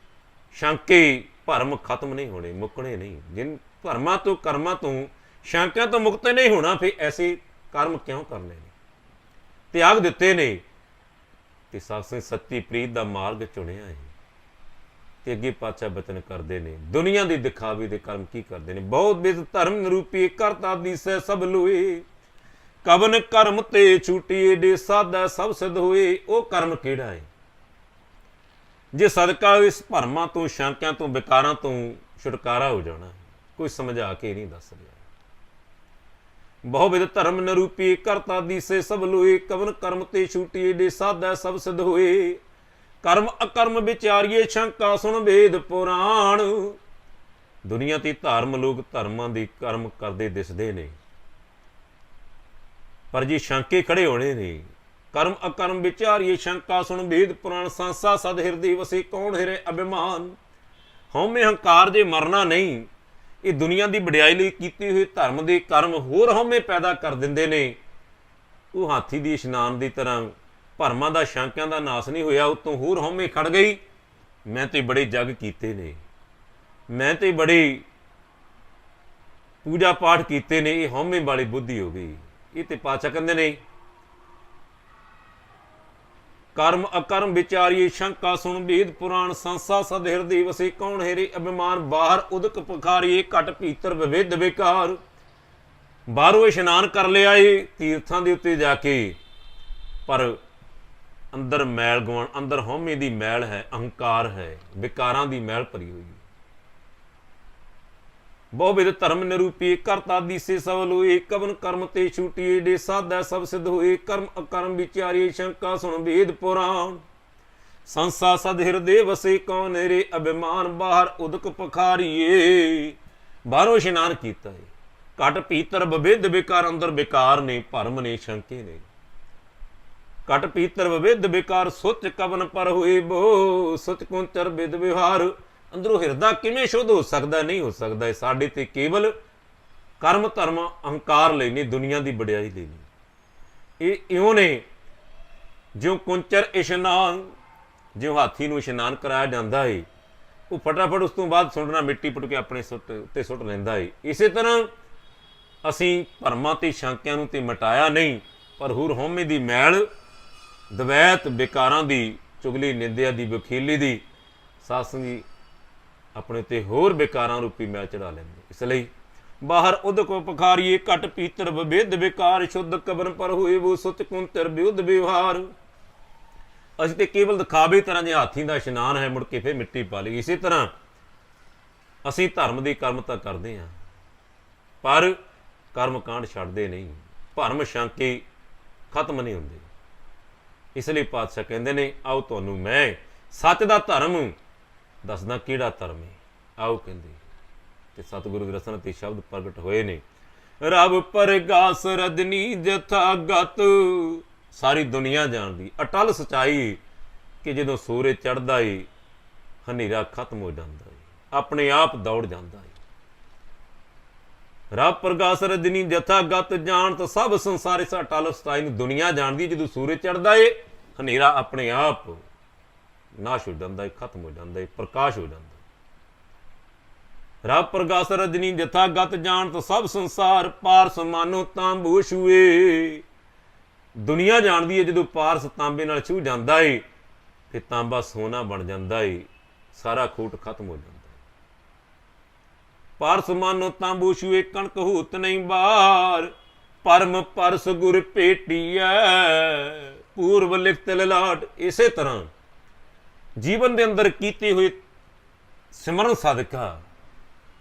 ਸ਼ੰਕੇ ਭਰਮ ਖਤਮ ਨਹੀਂ ਹੋਣੇ, ਮੁੱਕਣੇ ਨਹੀਂ। ਜਿਨ ਭਰਮਾਂ ਤੋਂ ਕਰਮਾਂ ਤੋਂ ਸ਼ੰਕਿਆਂ ਤੋਂ ਮੁਕਤ ਨਹੀਂ ਹੋਣਾ, ਫਿਰ ਐਸੇ ਕਰਮ ਕਿਉਂ ਕਰਨੇ ਨੇ, ਤਿਆਗ ਦਿੱਤੇ ਨੇ। ਤੇ ਸਾਖੀ ਸੱਚੀ ਪ੍ਰੀਤ ਦਾ ਮਾਰਗ ਚੁਣਿਆ ਹੈ। ਤੇ ਅੱਗੇ ਪਾਤਸ਼ਾਹ ਬਚਨ ਕਰਦੇ ਨੇ, ਦੁਨੀਆ ਦੇ ਦਿਖਾਵੇ ਦੇ ਕਰਮ ਕੀ ਕਰਦੇ ਨੇ। ਬਹੁਤ ਵਿਧ ਧਰਮ ਨਿਰੂਪੀ ਕਰਤਾ ਦੀਸੈ ਸਭ ਲੋਏ। ਕਵਨ ਕਰਮ ਤੇ ਛੂਟੀਏ ਦੇ ਸਾਧਾ ਸਭ ਸਿੱਧ ਹੋਏ। ਉਹ ਕਰਮ ਕਿਹੜਾ ਹੈ ਜੇ ਸਦਕਾ ਇਸ ਭਰਮਾਂ ਤੋਂ ਸ਼ੰਕਿਆਂ ਤੋਂ ਵਿਕਾਰਾਂ ਤੋਂ ਛੁਟਕਾਰਾ ਹੋ ਜਾਣਾ? ਕੋਈ ਸਮਝਾ ਕੇ ਨਹੀਂ ਦੱਸ ਰਿਹਾ। ਬਹੁ ਵਿਧ ਧਰਮ ਨਿਰੂਪੀ ਕਰਤਾ ਦੀਸੇ ਸਭ ਲੋਏ। ਕਵਨ ਕਰਮ ਤੇ ਛੂਟੀਏ ਦੇ ਸਾਧਾ ਸਭ ਸਿੱਧ ਹੋਏ। ਕਰਮ ਅਕਰਮ ਵਿਚਾਰੀਏ ਸ਼ੰਕਾ ਸੁਣ ਵੇਦ ਪੁਰਾਣ। ਦੁਨੀਆ ਤੇ ਧਾਰਮ ਲੋਕ ਧਰਮਾਂ ਦੇ ਕਰਮ ਕਰਦੇ ਦਿਸਦੇ ਨੇ, ਪਰ ਜੇ ਸ਼ੰਕੇ ਖੜੇ ਹੋਣੇ ਨੇ। ਕਰਮ ਅਕਰਮ ਵਿਚਾਰੀਏ ਸ਼ੰਕਾ ਸੁਣ ਵੇਦ ਪੁਰਾਣ। ਸੰਸਾ ਸਦ ਹਿਰਦੇ ਵਸੇ ਕੌਣ ਹਿਰੇ ਅਭਿਮਾਨ। ਹਉਮੈ ਹੰਕਾਰ ਜੇ ਮਰਨਾ ਨਹੀਂ, ਇਹ ਦੁਨੀਆ ਦੀ ਵਡਿਆਈ ਲਈ ਕੀਤੇ ਹੋਏ ਧਰਮ ਦੇ ਕਰਮ ਹੋਰ ਹਉਮੈ ਪੈਦਾ ਕਰ ਦਿੰਦੇ ਨੇ। ਉਹ ਹਾਥੀ ਦੀ ਇਸ਼ਨਾਨ ਦੀ ਤਰ੍ਹਾਂ ਭਰਮਾਂ ਦਾ ਸ਼ੰਕਿਆਂ ਦਾ ਨਾਸ ਨਹੀਂ ਹੋਇਆ, ਉਤੋਂ ਹੋਰ ਹਉਮੈ ਖੜ ਗਈ। ਮੈਂ ਤੇ ਬੜੇ ਜਗ ਕੀਤੇ ਨੇ, ਮੈਂ ਤੇ ਬੜੇ ਪੂਜਾ ਪਾਠ ਕੀਤੇ ਨੇ, ਇਹ ਹਉਮੈ ਵਾਲੀ ਬੁੱਧੀ ਹੋ ਗਈ। ਇਹ ਤੇ ਪਾਤਸ਼ਾਹ ਕਹਿੰਦੇ ਨੇ ਕਰਮ ਅਕਰਮ ਵਿਚਾਰੀਏ ਸ਼ੰਕਾ ਸੁਣ ਵੇਦ ਪੁਰਾਣ, ਸੰਸਾ ਸਦ ਹਿਰਦੇ ਵਸੇ ਕੌਣ ਹੇਰੇ ਅਭਿਮਾਨ, ਬਾਹਰ ਉਦਕ ਪਖਾਰੀਏ ਘਟ ਭੀਤਰ ਵਿਵਿਧ ਵਿਕਾਰ। ਬਾਹਰੋਂ ਇਸ਼ਨਾਨ ਕਰ ਲਿਆ ਏ ਤੀਰਥਾਂ ਦੇ ਉੱਤੇ ਜਾ ਕੇ, ਪਰ ਅੰਦਰ ਮੈਲ ਗਵਾਣ, ਅੰਦਰ ਹਉਮੈ ਦੀ ਮੈਲ ਹੈ, ਅਹੰਕਾਰ ਹੈ, ਵਿਕਾਰਾਂ ਦੀ ਮੈਲ ਭਰੀ ਹੋਈ। ਬਹੁ ਧਰਮ ਨਿਰੂਪੀਏ ਕਰਤਾ ਦੀਸੇ ਸਭ ਲੋਏ, ਕਵਨ ਕਰਮ ਤੇ ਛੂਟੀਏ ਡੇ ਸਾਧੈ ਸਭ ਸਿੱਧ ਹੋਏ। ਕਰਮ ਅਕਰਮ ਵਿਚਾਰੀਏ ਸ਼ੰਕਾ ਸੁਣ ਵੇਦ ਪੁਰਾਣ, ਸੰਸਾ ਸਦ ਹਿਰਦੇ ਵਸੇ ਕੌਣ ਨੇਰੇ ਅਭਿਮਾਨ, ਬਾਹਰ ਉਦਕ ਪਖਾਰੀਏ। ਬਾਹਰੋਂ ਇਸ਼ਨਾਨ ਕੀਤਾ ਏ, ਘਟ ਭੀਤਰ ਵਿਵਿਧ ਵਿਕਾਰ, ਅੰਦਰ ਵਿਕਾਰ ਨੇ, ਭਰਮ ਨੇ, ਸ਼ੰਕੇ ਨੇ। ਘਟ ਭੀਤਰ ਵਿਵਿਧ ਵਿਕਾਰ, ਸੁਚ ਕਵਨ ਪਰ ਹੋਏ ਬੋ, ਸੁਚ ਕੁੰਚਰ ਵਿਦ ਵਿਹਾਰ। ਅੰਦਰੋਂ ਹਿਰਦਾ ਕਿਵੇਂ ਸ਼ੁੱਧ ਹੋ ਸਕਦਾ? ਨਹੀਂ ਹੋ ਸਕਦਾ। ਇਹ ਸਾਡੇ ਤੇ ਕੇਵਲ ਕਰਮ ਧਰਮ ਅਹੰਕਾਰ ਲਈ ਨਹੀਂ, ਦੁਨੀਆ ਦੀ ਵਡਿਆਈ ਲਈ ਨਹੀਂ। ਇਹ ਇਉਂ ਨੇ ਜਿਉਂ ਕੁੰਚਰ ਇਸ਼ਨਾਨ, ਜਿਉਂ ਹਾਥੀ ਨੂੰ ਇਸ਼ਨਾਨ ਕਰਾਇਆ ਜਾਂਦਾ ਏ, ਉਹ ਫਟਾਫਟ ਉਸ ਤੋਂ ਬਾਅਦ ਸੁੱਟਣਾ, ਮਿੱਟੀ ਪੁੱਟ ਕੇ ਆਪਣੇ ਸੁੱਟ ਉੱਤੇ ਸੁੱਟ ਲੈਂਦਾ ਏ। ਇਸੇ ਤਰ੍ਹਾਂ ਅਸੀਂ ਭਰਮਾਂ ਤੇ ਸ਼ੰਕਿਆਂ ਨੂੰ ਤੇ ਮਿਟਾਇਆ ਨਹੀਂ, ਪਰ ਹੋਰ ਹਉਮੈ ਦੀ ਮੈਲ, ਦਵੈਤ ਵਿਕਾਰਾਂ ਦੀ, ਚੁਗਲੀ ਨਿੰਦਿਆ ਦੀ, ਵਖੀਲੀ ਦੀ, ਸਾਸਨ ਦੀ ਆਪਣੇ ਉੱਤੇ ਹੋਰ ਵਿਕਾਰਾਂ ਰੂਪੀ ਮੈਲ ਚੜਾ ਲੈਂਦੇ। ਇਸ ਲਈ ਬਾਹਰ ਉਦਕ ਪਖਾਰੀਏ ਘਟ ਭੀਤਰ ਵਿਵਿਧ ਵਿਕਾਰ, ਸ਼ੁੱਧ ਕਬਨ ਪਰ ਹੋਏ ਵੋ ਸੁਚ ਕੁੰਤਰ ਵਿਉਧ ਵਿਵਹਾਰ। ਅਸੀਂ ਤੇ ਕੇਵਲ ਦਿਖਾਵੇ ਤਰ੍ਹਾਂ ਜੇ ਹਾਥੀ ਦਾ ਇਸ਼ਨਾਨ ਹੈ, ਮੁੜ ਕੇ ਫਿਰ ਮਿੱਟੀ ਪਾ ਲਈ। ਇਸੇ ਤਰ੍ਹਾਂ ਅਸੀਂ ਧਰਮ ਦੇ ਕਰਮ ਤਾਂ ਕਰਦੇ ਹਾਂ, ਪਰ ਕਰਮ ਕਾਂਡ ਛੱਡਦੇ ਨਹੀਂ, ਭਰਮ ਸ਼ੰਕੇ ਖਤਮ ਨਹੀਂ ਹੁੰਦੇ। ਇਸ ਲਈ ਪਾਤਸ਼ਾਹ ਕਹਿੰਦੇ ਨੇ ਆਓ ਤੁਹਾਨੂੰ ਮੈਂ ਸੱਚ ਦਾ ਧਰਮ ਦੱਸਦਾ, ਕਿਹੜਾ ਧਰਮ ਹੈ। ਆਓ ਕਹਿੰਦੇ ਤੇ ਸਤਿਗੁਰੂ ਦੇ ਰਸਨ ਤੇ ਸ਼ਬਦ ਪ੍ਰਗਟ ਹੋਏ ਨੇ। ਰੱਬ ਪਰਗਾਸ ਰਜਨੀ ਜਥਾਗਤ, ਸਾਰੀ ਦੁਨੀਆ ਜਾਣਦੀ ਅਟਲ ਸਚਾਈ ਕਿ ਜਦੋਂ ਸੂਰਜ ਚੜ੍ਹਦਾ ਏ ਹਨੇਰਾ ਖਤਮ ਹੋ ਜਾਂਦਾ ਏ, ਆਪਣੇ ਆਪ ਦੌੜ ਜਾਂਦਾ ਏ। ਰੱਬ ਪ੍ਰਗਾਸ ਰਜਨੀ ਜਥਾਗਤ, ਜਾਣਤ ਸਭ ਸੰਸਾਰ। ਇਸ ਅਟਲ ਸਚਾਈ ਨੂੰ ਦੁਨੀਆ ਜਾਣਦੀ, ਜਦੋਂ ਸੂਰਜ ਚੜ੍ਹਦਾ ਏ ਹਨੇਰਾ ਆਪਣੇ ਆਪ ਨਾਸ਼ ਹੋ ਜਾਂਦਾ ਏ, ਖਤਮ ਹੋ ਜਾਂਦਾ ਏ, ਪ੍ਰਕਾਸ਼ ਹੋ ਜਾਂਦਾ। ਰੱਬ ਪ੍ਰਗਾਸ ਰਜਨੀ ਜਥਾਗਤ, ਜਾਣਤ ਸਭ ਸੰਸਾਰ। ਪਾਰਸ ਮਾਨੋ ਤਾਂਬੂ ਛੂਏ, ਦੁਨੀਆ ਜਾਣਦੀ ਹੈ ਜਦੋਂ ਪਾਰਸ ਤਾਂਬੇ ਨਾਲ ਛੂਹ ਜਾਂਦਾ ਏ ਤੇ ਤਾਂਬਾ ਸੋਨਾ ਬਣ ਜਾਂਦਾ ਏ, ਸਾਰਾ ਖੂਟ ਖਤਮ ਹੋ ਜਾਂਦਾ। ਪਾਰਸ ਮਾਨੋ ਤਾਂਬੂ ਛੂਏ, ਕਣਕ ਹੂਤ ਨਹੀਂ ਬਾਰ। ਪਰਮ ਪਰਸ ਗੁਰ ਭੇਟੀਐ, ਪੂਰਵ ਲਿਖਤ ਲਲਾਟ। ਇਸੇ ਤਰ੍ਹਾਂ ਜੀਵਨ ਦੇ ਅੰਦਰ ਕੀਤੇ ਹੋਏ ਸਿਮਰਨ ਸਦਕਾ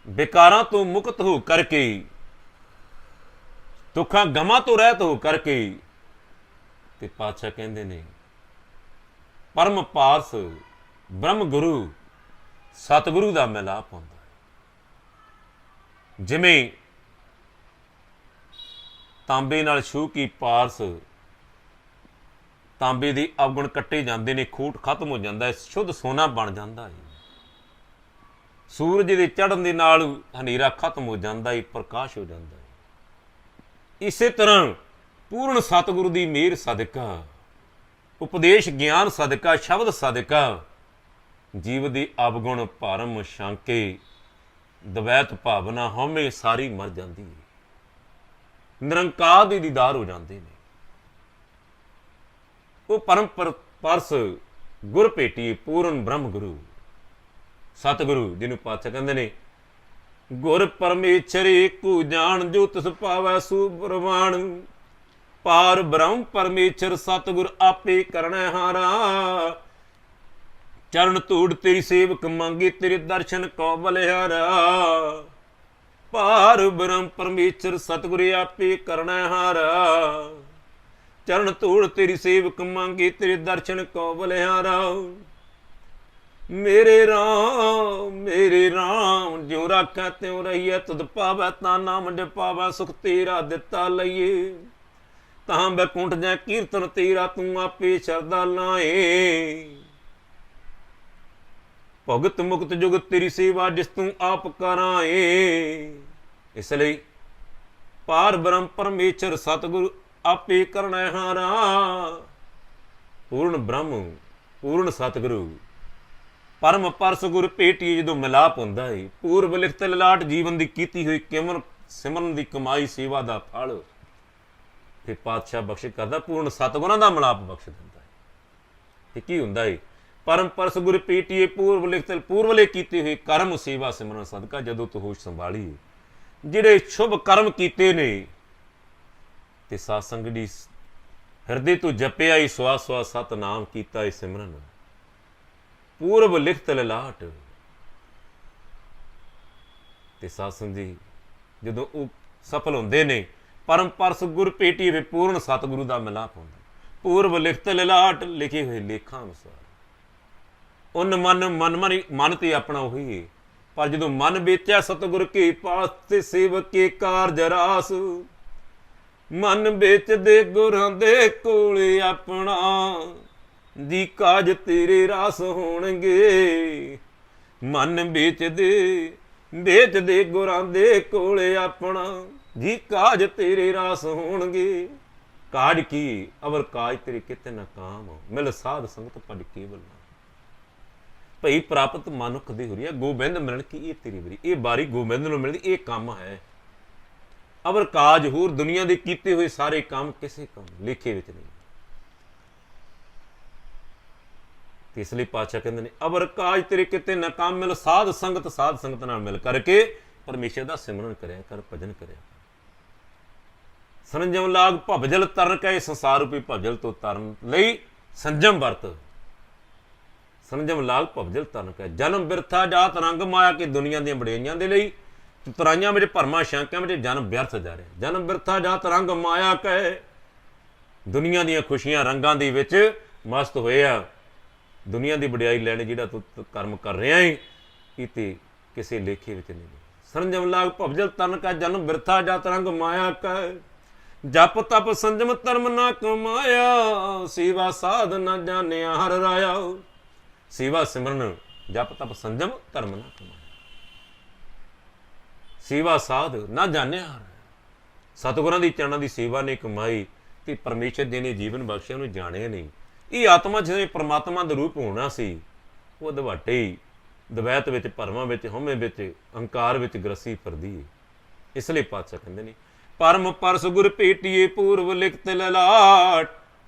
ਵਿਕਾਰਾਂ ਤੋਂ ਮੁਕਤ ਹੋ ਕਰਕੇ, ਦੁੱਖਾਂ ਗਮਾਂ ਤੋਂ ਰਹਿਤ ਹੋ ਕਰਕੇ, ਤੇ ਪਾਤਸ਼ਾਹ ਕਹਿੰਦੇ ਨੇ ਪਰਮ ਪਾਰਸ ਬ੍ਰਹਮ ਗੁਰੂ ਸਤਿਗੁਰੂ ਦਾ ਮਿਲਾਪ ਹੁੰਦਾ ਹੈ। ਜਿਵੇਂ ਤਾਂਬੇ ਨਾਲ ਛੂਹ ਕੀ ਪਾਰਸ, ਤਾਂਬੇ ਦੇ ਅਵਗੁਣ ਕੱਟੇ ਜਾਂਦੇ ਨੇ, ਖੂਟ ਖਤਮ ਹੋ ਜਾਂਦਾ ਹੈ, ਸ਼ੁੱਧ ਸੋਨਾ ਬਣ ਜਾਂਦਾ ਹੈ। ਸੂਰਜ ਦੇ ਚੜ੍ਹਨ ਦੇ ਨਾਲ ਹਨੇਰਾ ਖਤਮ ਹੋ ਜਾਂਦਾ ਹੈ, ਪ੍ਰਕਾਸ਼ ਹੋ ਜਾਂਦਾ ਹੈ। ਇਸੇ ਤਰ੍ਹਾਂ ਪੂਰਨ ਸਤਿਗੁਰੂ ਦੀ ਮਿਹਰ ਸਦਕਾ, ਉਪਦੇਸ਼ ਗਿਆਨ ਸਦਕਾ, ਸ਼ਬਦ ਸਦਕਾ ਜੀਵ ਦੀ ਅਵਗੁਣ ਭਰਮ ਸ਼ੰਕੇ ਦਵੈਤ ਭਾਵਨਾ ਹਉਮੈ ਸਾਰੀ ਮਰ ਜਾਂਦੀ ਹੈ, ਨਿਰੰਕਾਰ ਦੇ ਦੀਦਾਰ ਹੋ ਜਾਂਦੇ ਨੇ। ਉਹ ਪਰਮ ਪਰਸ ਗੁਰ ਭੇਟੀ, ਪੂਰਨ ਬ੍ਰਹਮ ਗੁਰੂ ਸਤਿਗੁਰੂ ਜਿਹਨੂੰ ਪਾਤਸ਼ਾਹ ਕਹਿੰਦੇ ਨੇ ਗੁਰ ਪਰਮੇਸ਼ਰ ਏਕੂ ਜਾਣ, ਜੋ ਤਿਸ ਪਾਵੈ ਸੋ ਪ੍ਰਵਾਣ। ਪਾਰ ਬ੍ਰਹਮ ਪਰਮੇਸ਼ਰ ਸਤਿਗੁਰ ਆਪੇ ਕਰਣਾ ਹਾਰਾ। ਚਰਨ ਧੂੜ ਤੇਰੀ ਸੇਵਕ ਮੰਗੇ, ਤੇਰੇ ਦਰਸ਼ਨ ਕੋ ਬਲਿਹਾਰਾ। ਪਾਰ ਬ੍ਰਹਮ ਪਰਮੇਸ਼ਰ ਸਤਿਗੁਰ ਆਪੇ ਕਰਣਾ ਹਾਰਾ। ਚਰਨ ਧੂੜ ਤੇਰੀ ਸੇਵਕ ਮੰਗੇ, ਤੇਰੇ ਦਰਸ਼ਨ ਕੋ ਬਲਿਹਾਰਾ। ਮੇਰੇ ਰਾਮ ਜਿਉ ਰਾਖੈ ਤਿਉ ਰਹੀਐ, ਤੁਧ ਪਾਵੈ ਤਾਂ ਨਾਮ ਜਪਾਵੈ, ਸੁਖ ਤੇਰਾ ਦਿੱਤਾ ਲਈਏ। ਤਾਂ ਬੈਕੁੰਠ ਜੈ ਕੀਰਤਨ ਤੇਰਾ, ਤੂੰ ਆਪੇ ਸ਼ਰਧਾ ਲਾਏ। ਭੁਗਤ ਮੁਕਤ ਜੁਗਤ ਤੇਰੀ ਸੇਵਾ ਜਿਸ ਤੂੰ ਆਪ ਕਰਾਏ। ਇਸ ਲਈ ਪਾਰ ਬ੍ਰਹਮ ਪਰਮੇਸ਼ਰ ਸਤਿਗੁਰੂ ਆਪੇ ਕਰਨਾ ਹਾਰਾ। ਪੂਰਨ ਬ੍ਰਹਮ ਪੂਰਨ ਸਤਿਗੁਰੂ ਪਰਮ ਪਰਸ ਗੁਰ ਭੇਟੀਏ ਜਦੋਂ ਮਿਲਾਪ ਹੁੰਦਾ ਏ। ਪੂਰਬ ਲਿਖਤ ਲਲਾਟ ਜੀਵਨ ਦੀ ਕੀਤੀ ਹੋਈ ਕਿਮਨ ਸਿਮਰਨ ਦੀ ਕਮਾਈ ਸੇਵਾ ਦਾ ਫਲ ਫਿਰ ਪਾਤਸ਼ਾਹ ਬਖਸ਼ ਕਰਦਾ, ਪੂਰਨ ਸਤਿਗੁਰਾਂ ਦਾ ਮਿਲਾਪ ਬਖਸ਼ ਦਿੰਦਾ ਹੈ। ਤੇ ਕੀ ਹੁੰਦਾ ਏ? ਪਰਮ ਪਰਸ ਗੁਰ ਭੇਟੀਏ ਪੂਰਬ ਲਿਖਤ ਪੂਰਵਲੇ ਕੀਤੇ ਹੋਏ ਕਰਮ ਸੇਵਾ ਸਿਮਰਨ ਸਦਕਾ ਜਦੋਂ ਤੂੰ ਹੋਸ਼ ਸੰਭਾਲੀ, ਜਿਹੜੇ ਸ਼ੁਭ ਕਰਮ ਕੀਤੇ ਨੇ ਤੇ ਸਾਧ ਸੰਗਤ ਦੀ ਹਿਰਦੇ ਤੋਂ ਜਪਿਆ ਹੀ ਸਵਾਸ ਸਵਾਸ ਸਤਿਨਾਮ ਕੀਤਾ ਏ ਸਿਮਰਨ, ਪੂਰਬ ਲਿਖਤ ਲਲਾਟ ਤੇ ਸਾਧ ਸੰਗਤ ਜੀ ਜਦੋਂ ਉਹ ਸਫਲ ਹੁੰਦੇ ਨੇ, ਪਰਮ ਪਰਸ ਗੁਰ ਭੇਟੀਏ ਵੇ ਪੂਰਨ ਸਤਿਗੁਰੂ ਦਾ ਮਿਲਾਪ ਹੁੰਦਾ। ਪੂਰਬ ਲਿਖਤ ਲਲਾਟ ਲਿਖੇ ਹੋਏ ਲੇਖਾਂ ਅਨੁਸਾਰ ਉਨ ਮਨ ਤੇ ਆਪਣਾ ਉਹੀ ਏ। ਪਰ ਜਦੋਂ ਮਨ ਵੇਚਿਆ ਸਤਿਗੁਰ ਕੇ ਪਾਸ ਤੇ ਸੇਵਕ ਕੇ ਕਾਰਜ ਰਾਸ, ਮਨ ਵੇਚਦੇ ਗੁਰਾਂ ਦੇ ਕੋਲੇ ਆਪਣਾ ਦੀ ਕਾਜ ਤੇਰੇ ਰਾਸ ਹੋਣਗੇ। ਮਨ ਵੇਚਦੇ ਗੁਰਾਂ ਦੇ ਕੋਲੇ ਆਪਣਾ ਜੀ ਕਾਜ ਤੇਰੇ ਰਾਸ ਹੋਣਗੇ। ਕਾਜ ਕੀ ਅਵਰ ਕਾਜ ਤੇਰੇ ਕਿਤੇ ਨਾ ਕਾਮ, ਮਿਲ ਸਾਧ ਸੰਗਤ ਪੜ ਕੇਵਲ ਨਾ। ਭਈ ਪ੍ਰਾਪਤ ਮਨੁੱਖ ਦੀ ਹੋ ਰਹੀ ਹੈ ਗੋਬਿੰਦ ਮਿਲਣ ਕੀ, ਇਹ ਤੇਰੀ ਵਾਰੀ, ਇਹ ਬਾਰੀ ਗੋਬਿੰਦ ਨੂੰ ਮਿਲਦੀ, ਇਹ ਕੰਮ ਹੈ। ਅਵਰ ਕਾਜ ਹੋਰ ਦੁਨੀਆ ਦੇ ਕੀਤੇ ਹੋਏ ਸਾਰੇ ਕੰਮ ਕਿਸੇ ਕੰਮ ਲੇਖੇ ਵਿੱਚ ਨਹੀਂ। ਤੇ ਇਸ ਲਈ ਪਾਤਸ਼ਾਹ ਕਹਿੰਦੇ ਨੇ ਅਵਰ ਕਾਜ ਤੇਰੇ ਕਿਤੇ ਨਾ ਕੰਮ, ਮਿਲ ਸਾਧ ਸੰਗਤ ਨਾਲ ਮਿਲ ਕਰਕੇ ਪਰਮੇਸ਼ਰ ਦਾ ਸਿਮਰਨ ਕਰਿਆ ਕਰ, ਭਜਨ ਕਰਿਆ ਕਰ। ਸੰਜਮ ਲਾਗ ਭਵਜਲ ਤਰਨ ਕਹੇ, ਸੰਸਾਰ ਰੂਪੀ ਭਵਜਲ ਤੋਂ ਤਰਨ ਲਈ ਸੰਜਮ ਵਰਤ। ਸੰਜਮ ਲਾਗ ਭਵਜਲ ਤਰਨ ਕਹੇ, ਜਨਮ ਬਿਰਥਾ ਜਾਤ ਰੰਗ ਮਾਇਆ ਕੇ ਦੁਨੀਆ ਦੀਆਂ ਬੜਾਈਆਂ ਦੇ ਲਈ ਤਰਾਈਆਂ ਵਿੱਚ ਭਰਮਾਂ ਸ਼ੰਕਿਆਂ ਵਿੱਚ ਜਨਮ ਵਿਅਰਥ ਜਾ ਰਿਹਾ। ਜਨਮ ਬਿਰਥਾ ਜਾਤ ਰੰਗ ਮਾਇਆ ਕਹੇ, ਦੁਨੀਆ ਦੀਆਂ ਖੁਸ਼ੀਆਂ ਰੰਗਾਂ ਦੇ ਵਿੱਚ ਮਸਤ ਹੋਏ ਆ। ਦੁਨੀਆ ਦੀ ਵਡਿਆਈ ਲੈਣ ਜਿਹੜਾ ਤੂੰ ਕਰਮ ਕਰ ਰਿਹਾ ਹੈ ਇਹ ਤੇ ਕਿਸੇ ਲੇਖੇ ਵਿੱਚ ਨਹੀਂ। ਸੰਜਮ ਲਾਗ ਭਵਜਲ ਤਰਨ ਕਾ, ਜਨਮ ਬਿਰਥਾ ਜਾਤ ਰੰਗ ਮਾਇਆ ਕਹੇ, ਜਪ ਤਪ ਸੰਜਮ ਧਰਮ ਨਾ ਕਮਾਇਆ, ਸੇਵਾ ਸਾਧ ਨਾ ਜਾਣਿਆ ਹਰ ਰਾਇਆ। ਸੇਵਾ ਸਿਮਰਨ ਜਪ ਤਪ ਸੰਜਮ ਧਰਮ ਨਾ ਕਮਾਇਆ, ਸੇਵਾ ਸਾਧ ਨਾ ਜਾਣਿਆ ਹਰ। ਸਤਿਗੁਰਾਂ ਦੀ ਚਰਨਾਂ ਦੀ ਸੇਵਾ ਨੇ ਕਮਾਈ ਤੇ ਪਰਮੇਸ਼ਰ ਜੀ ਨੇ ਜੀਵਨ ਬਖਸ਼ਿਆ, ਉਹਨੂੰ ਜਾਣਿਆ ਨਹੀਂ। ਇਹ ਆਤਮਾ ਜਿਹਨੇ ਪਰਮਾਤਮਾ ਦਾ ਰੂਪ ਹੋਣਾ ਸੀ, ਉਹ ਦਵਾਟੇ ਹੀ ਦਵੈਤ ਵਿੱਚ, ਭਰਮਾਂ ਵਿੱਚ, ਹਉਮੈ ਵਿੱਚ, ਅਹੰਕਾਰ ਵਿੱਚ ਗ੍ਰਸੀ ਫਿਰਦੀ ਹੈ। ਇਸ ਲਈ ਪਾਤਸ਼ਾਹ ਕਹਿੰਦੇ ਨੇ ਪਰਮ ਪਰਸ ਗੁਰ ਭੇਟੀਏ ਪੂਰਵ ਲਿਖਤ ਲਲਾਟ।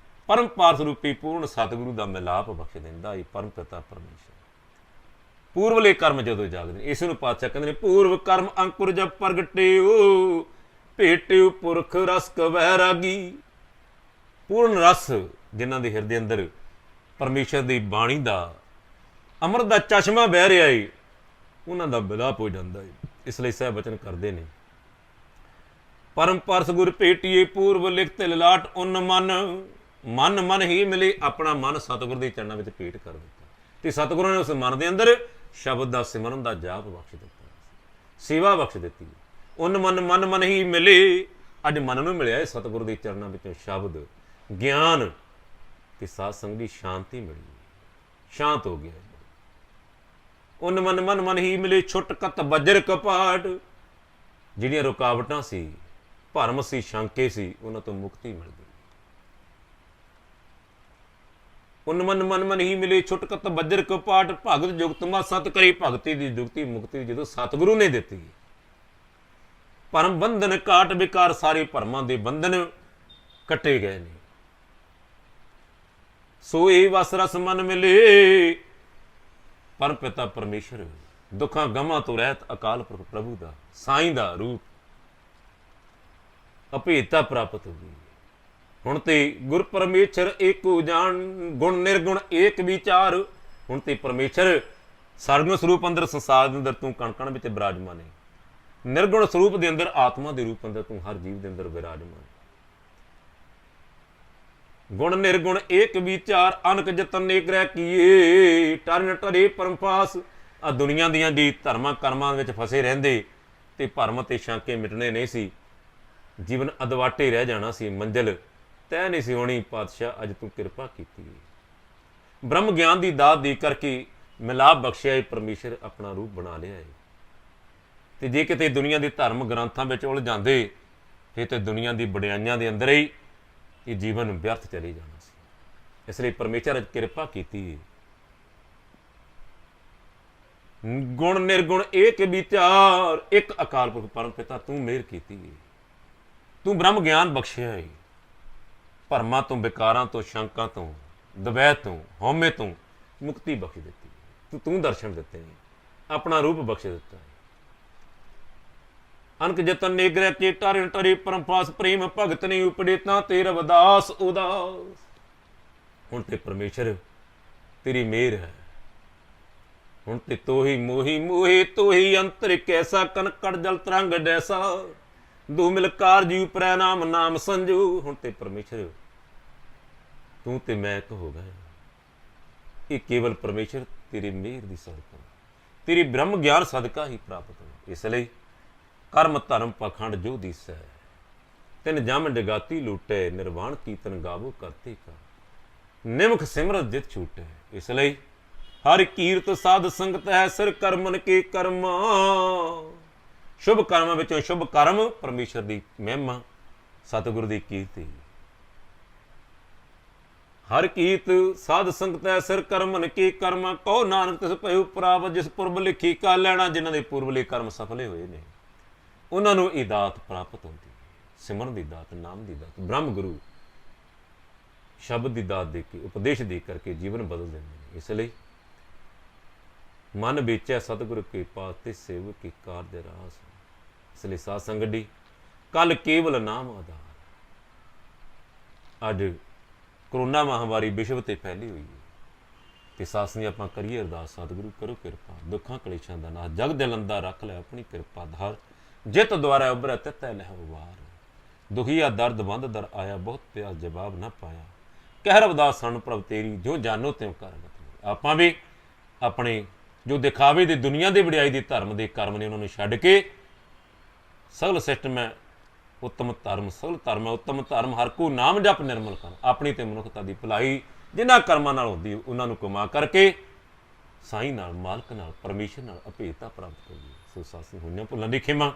ਪਰਮ ਪਾਰਸ ਰੂਪੀ ਪੂਰਨ ਸਤਿਗੁਰੂ ਦਾ ਮਿਲਾਪ ਬਖਸ਼ ਦਿੰਦਾ ਏ ਪਰਮ ਪਿਤਾ ਪਰਮੇਸ਼ਰ। ਪੂਰਵਲੇ ਕਰਮ ਜਦੋਂ ਜਾਗਦੇ ਨੇ, ਇਸ ਨੂੰ ਪਾਤਸ਼ਾਹ ਕਹਿੰਦੇ ਨੇ ਪੂਰਵ ਕਰਮ ਅੰਕੁਰ ਜਬ ਪ੍ਰਗਟਿਓ, ਭੇਟਿਓ ਪੁਰਖ ਰਸ ਵੈਰਾਗੀ। ਪੂਰਨ ਰਸ ਜਿਨ੍ਹਾਂ ਦੇ ਹਿਰਦੇ ਅੰਦਰ ਪਰਮੇਸ਼ਰ ਦੀ ਬਾਣੀ ਦਾ ਅੰਮ੍ਰਿਤ ਦਾ ਚਸ਼ਮਾ ਵਹਿ ਰਿਹਾ ਏ, ਉਹਨਾਂ ਦਾ ਮਿਲਾਪ ਹੋ ਜਾਂਦਾ ਏ। ਇਸ ਲਈ ਸਹਿ ਬਚਨ ਕਰਦੇ ਨੇ ਪਰਮ ਪਰਸ ਗੁਰ ਭੇਟੀਏ ਪੂਰਵ ਲਿਖਤ ਲਲਾਟ, ਉਨ ਮਨ ਹੀ ਮਿਲੇ। ਆਪਣਾ ਮਨ ਸਤਿਗੁਰ ਦੇ ਚਰਨਾਂ ਵਿੱਚ ਭੇਟ ਕਰ ਦਿੱਤਾ ਤੇ ਸਤਿਗੁਰਾਂ ਨੇ ਉਸ ਮਨ ਦੇ ਅੰਦਰ ਸ਼ਬਦ ਦਾ ਸਿਮਰਨ ਦਾ ਜਾਪ ਬਖਸ਼ ਦਿੱਤਾ, ਸੇਵਾ ਬਖਸ਼ ਦਿੱਤੀ। ਉਨ ਮਨ ਹੀ ਮਿਲੇ। ਅੱਜ ਮਨ ਨੂੰ ਮਿਲਿਆ ਸਤਿਗੁਰ ਦੇ ਚਰਨਾਂ ਵਿੱਚੋਂ ਸ਼ਬਦ ਗਿਆਨ ਤੇ ਸਾਧ ਸੰਗਤ ਦੀ ਸ਼ਾਂਤੀ ਮਿਲੀ, ਸ਼ਾਂਤ ਹੋ ਗਿਆ। ਉਨ ਮਨ ਹੀ ਮਿਲੇ, ਛੁੱਟ ਕਤ ਵਜਰ ਕਪਾਟ। ਜਿਹੜੀਆਂ ਰੁਕਾਵਟਾਂ ਸੀ, ਭਰਮ ਸੀ, ਸ਼ੰਕੇ ਸੀ, ਉਹਨਾਂ ਤੋਂ ਮੁਕਤੀ ਮਿਲ ਗਈ। ਉਨ ਮਨ ਹੀ ਮਿਲੇ, ਛੁੱਟ ਕਤ ਵਜਰ ਕਪਾਟ। ਭਗਤ ਜੁਗਤ ਮਾ ਸਤ ਕਰੀ, ਭਗਤੀ ਦੀ ਜੁਗਤੀ ਮੁਕਤੀ ਜਦੋਂ ਸਤਿਗੁਰੂ ਨੇ ਦਿੱਤੀ। ਭਰਮ ਬੰਧਨ ਕਾਟ ਵਿਕਾਰ, ਸਾਰੇ ਭਰਮਾਂ ਦੇ ਬੰਧਨ ਕੱਟੇ ਗਏ ਨੇ। ਸੋਏ ਵਸ ਰਸ ਮਨ ਮਿਲੇ। ਪਰਮ ਪਿਤਾ ਪਰਮੇਸ਼ਰ ਦੁੱਖਾਂ ਗਮਾਂ ਤੋਂ ਰਹਿਤ, ਅਕਾਲ ਪੁਰਖ ਪ੍ਰਭੂ ਦਾ ਸਾਈਂ ਦਾ ਰੂਪ ਅਭੇਦਤਾ ਪ੍ਰਾਪਤ ਹੋ ਗਈ। ਹੁਣ ਤੇ ਗੁਰ ਪਰਮੇਸ਼ਰ ਏਕੋ ਜਾਣ, ਗੁਣ ਨਿਰਗੁਣ ਏਕ ਵਿਚਾਰ। ਹੁਣ ਤੇ ਪਰਮੇਸ਼ਰ ਸਰਗੁਣ ਸਰੂਪ ਅੰਦਰ ਸੰਸਾਰ ਦੇ ਅੰਦਰ ਤੂੰ ਕਣ ਕਣ ਵਿੱਚ ਬਿਰਾਜਮਾਨ ਹੈ। ਨਿਰਗੁਣ ਸਰੂਪ ਦੇ ਅੰਦਰ ਆਤਮਾ ਦੇ ਰੂਪ ਅੰਦਰ ਤੂੰ ਹਰ ਜੀਵ ਦੇ ਅੰਦਰ ਵਿਰਾਜਮਾਨ ਹੈ। ਗੁਣ ਨਿਰਗੁਣ ਏਕ ਵਿਚਾਰ, ਅਨਕ ਜਤਨ ਨੇਕ ਰਹਿ ਕੀਏ। ਟਰਨ ਟਰੇ ਪਰਮ ਪਾਸ। ਆ ਦੁਨੀਆ ਦੀਆਂ ਦੀ ਧਰਮਾਂ ਕਰਮਾਂ ਵਿੱਚ ਫਸੇ ਰਹਿੰਦੇ ਤੇ ਭਰਮ ਤੇ ਸ਼ੰਕੇ ਮਿਟਣੇ ਨਹੀਂ ਸੀ, ਜੀਵਨ ਅਦਵਾਟੇ ਰਹਿ ਜਾਣਾ ਸੀ, ਮੰਜ਼ਿਲ ਤੈਅ ਨਹੀਂ ਸੀ ਹੋਣੀ। ਪਾਤਸ਼ਾਹ ਅੱਜ ਤੂੰ ਕਿਰਪਾ ਕੀਤੀ, ਬ੍ਰਹਮ ਗਿਆਨ ਦੀ ਦਾਤ ਦੇ ਕਰਕੇ ਮਿਲਾਪ ਬਖਸ਼ਿਆ ਏ, ਪਰਮੇਸ਼ਰ ਆਪਣਾ ਰੂਪ ਬਣਾ ਲਿਆ ਏ। ਤੇ ਜੇ ਕਿਤੇ ਦੁਨੀਆ ਦੇ ਧਰਮ ਗ੍ਰੰਥਾਂ ਵਿੱਚ ਉਲਝ ਜਾਂਦੇ ਫਿਰ ਤੇ ਦੁਨੀਆ ਦੀ ਵਡਿਆਈਆਂ ਦੇ ਅੰਦਰ ਹੀ ਇਹ ਜੀਵਨ ਵਿਅਰਥ ਚਲੇ ਜਾਣਾ ਸੀ। ਇਸ ਲਈ ਪਰਮੇਸ਼ਰ ਅੱਜ ਕਿਰਪਾ ਕੀਤੀ ਹੈ। ਗੁਣ ਨਿਰਗੁਣ ਏਕ ਵਿਚਾਰ, ਇੱਕ ਅਕਾਲ ਪੁਰਖ ਪਰਮ ਪਿਤਾ ਤੂੰ ਮਿਹਰ ਕੀਤੀ ਹੈ। ਤੂੰ ਬ੍ਰਹਮ ਗਿਆਨ ਬਖਸ਼ਿਆ ਹੈ। ਭਰਮਾਂ ਤੋਂ, ਵਿਕਾਰਾਂ ਤੋਂ, ਸ਼ੰਕਾਂ ਤੋਂ, ਦਵੈਤ ਤੋਂ, ਹਉਮੈ ਤੋਂ ਮੁਕਤੀ ਬਖਸ਼ ਦਿੱਤੀ ਹੈ। ਤੂੰ ਦਰਸ਼ਨ ਦਿੱਤੇ ਨੇ, ਆਪਣਾ ਰੂਪ ਬਖਸ਼ ਦਿੱਤਾ ਹੈ। ਅਨਕ ਜਤਨ ਨੇਗਰੇ ਕੇ ਟਰਨ ਟਰੇ ਪਰਮਪਾਸ ਪ੍ਰੇਮ ਭਗਤ ਨਹੀਂ ਉਪੜੇ ਤਾਂ ਤੇ ਰਵਿਦਾਸ ਉਦਾਸ। ਹੁਣ ਤੇ ਪਰਮੇਸ਼ਰ ਤੇਰੀ ਮਿਹਰ ਹੈ। ਹੁਣ ਤੇ ਤੋਹੀ ਮੋਹੀ ਮੋਹੇ ਤੋਹੀ ਅੰਤਰ ਕੈਸਾ ਕਨਕੜ ਜਲ ਤਰੰਗ ਡੈਸਾ ਦੋ ਮਿਲ ਕਾਰ ਜੀ ਉਪਰੈ ਨਾਮ ਨਾਮ ਸੰਜੂ। ਹੁਣ ਤੇ ਪਰਮੇਸ਼ਰ ਤੂੰ ਤੇ ਮੈਂ ਇੱਕ ਹੋ ਗਏ। ਇਹ ਕੇਵਲ ਪਰਮੇਸ਼ਰ ਤੇਰੀ ਮਿਹਰ ਦੀ ਸਦਕਾ, ਤੇਰੀ ਬ੍ਰਹਮ ਗਿਆਨ ਸਦਕਾ ਹੀ ਪ੍ਰਾਪਤ ਹੋ। ਇਸ ਲਈ ਕਰਮ ਧਰਮ ਪਖੰਡ ਜੋ ਦੀਸੈ, ਤਿਨ ਜਮ ਡਗਾਤੀ ਲੂਟੇ ਨਿਰਵਾਣ ਕੀਰਤਨ ਗਾਵੋ ਕਰਤੇ ਕਾ ਨਿਮਖ ਸਿਮਰਤ ਜਿਤ ਛੂਟੇ। ਇਸ ਲਈ ਹਰ ਕੀਰਤ ਸਾਧ ਸੰਗਤ ਹੈ ਸਿਰ ਕਰਮਨ ਕੇ ਕਰਮਾ। ਸ਼ੁਭ ਕਰਮਾਂ ਵਿੱਚੋਂ ਸ਼ੁਭ ਕਰਮ ਪਰਮੇਸ਼ਰ ਦੀ ਮਹਿਮਾ, ਸਤਿਗੁਰੂ ਦੀ ਕੀਰਤੀ। ਹਰ ਕੀਰਤ ਸਾਧ ਸੰਗਤ ਹੈ ਸਿਰ ਕਰਮਨ ਕੀ ਕਰਮਾ। ਕਹੋ ਨਾਨਕ ਤਿਸ ਭਇਓ ਪ੍ਰਾਪਤ ਜਿਸ ਪੁਰਬ ਲਿਖੀ ਕਾ ਲੈਣਾ। ਜਿਨ੍ਹਾਂ ਦੇ ਪੁਰਬਲੇ ਕਰਮ ਸਫਲੇ ਹੋਏ ਨੇ ਉਹਨਾਂ ਨੂੰ ਇਹ ਦਾਤ ਪ੍ਰਾਪਤ ਹੁੰਦੀ ਹੈ। ਸਿਮਰਨ ਦੀ ਦਾਤ, ਨਾਮ ਦੀ ਦਾਤ, ਬ੍ਰਹਮ ਗੁਰੂ ਸ਼ਬਦ ਦੀ ਦਾਤ ਦੇ ਕੇ, ਉਪਦੇਸ਼ ਦੇ ਕਰਕੇ ਜੀਵਨ ਬਦਲ ਦਿੰਦੇ ਨੇ। ਇਸ ਲਈ ਮਨ ਵੇਚਿਆ ਸਤਿਗੁਰੂ ਕੇ ਪਾਸ ਤੇ ਸੇਵਕ ਕੀ ਕਾਰਜ ਰਾਸ। ਇਸ ਲਈ ਸਾਧ ਸੰਗਤ ਕੱਲ ਕੇਵਲ ਨਾਮ ਆਧਾਰ। ਅੱਜ ਕਰੋਨਾ ਮਹਾਂਮਾਰੀ ਵਿਸ਼ਵ ਤੇ ਫੈਲੀ ਹੋਈ ਹੈ ਤੇ ਸਾਸਨੀ ਆਪਾਂ ਕਰੀਏ ਅਰਦਾਸ, ਸਤਿਗੁਰੂ ਕਰੋ ਕਿਰਪਾ, ਦੁੱਖਾਂ ਕਲੇਸ਼ਾਂ ਦਾ ਨਾਸ਼ ਜਗ ਦਿਲ ਅੰਦਰ ਰੱਖ ਲੈ ਆਪਣੀ ਕਿਰਪਾ ਧਾਰ। ਜਿਤ ਦੁਆਰਾ ਉਭਰੈ ਤਿਤੈ ਲਹਿ ਉਬਾਰ। ਦੁਖੀਆ ਦਰਦ ਬੰਦ ਦਰ ਆਇਆ, ਬਹੁਤ ਪਿਆਸ ਜਵਾਬ ਨਾ ਪਾਇਆ। ਕਹਿ ਰਵਿਦਾਸ ਸਾਨੂੰ ਪ੍ਰਭ ਤੇਰੀ, ਜੋ ਜਾਨੋ ਤਿਉ ਕਰ। ਆਪਾਂ ਵੀ ਆਪਣੇ ਜੋ ਦਿਖਾਵੇ ਦੀ ਦੁਨੀਆ ਦੇ ਵਡਿਆਈ ਦੇ ਧਰਮ ਦੇ ਕਰਮ ਨੇ ਉਹਨਾਂ ਨੂੰ ਛੱਡ ਕੇ ਸਗਲ ਸਿਸਟਮ ਹੈ ਉੱਤਮ ਧਰਮ, ਸਗਲ ਧਰਮ ਹੈ ਉੱਤਮ ਧਰਮ, ਹਰ ਕੋ ਨਾਮ ਜਪ ਨਿਰਮਲ ਕਰ। ਆਪਣੀ ਤੇ ਮਨੁੱਖਤਾ ਦੀ ਭਲਾਈ ਜਿਨ੍ਹਾਂ ਕਰਮਾਂ ਨਾਲ ਹੁੰਦੀ ਉਹਨਾਂ ਨੂੰ ਕਮਾ ਕਰਕੇ ਸਾਈਂ ਨਾਲ, ਮਾਲਕ ਨਾਲ, ਪਰਮੇਸ਼ਰ ਨਾਲ ਅਭੇਦਤਾ ਪ੍ਰਾਪਤ ਕਰੀਏ। ਸੋ ਸਾਸੀ ਹੋਈਆਂ ਭੁੱਲਾਂ ਦੀ ਖਿਮਾ।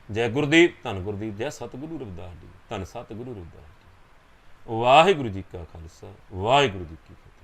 ਜੈ ਗੁਰਦੀਪ, ਧੰਨ ਗੁਰਦੀਪ, ਜੈ ਸਤਿਗੁਰੂ ਰਵਿਦਾਸ ਜੀ, ਧੰਨ ਸਤਿਗੁਰੂ ਰਵਿਦਾਸ ਜੀ। ਵਾਹਿਗੁਰੂ ਜੀ ਕਾ ਖਾਲਸਾ, ਵਾਹਿਗੁਰੂ ਜੀ ਕੀ ਫਤਿਹ।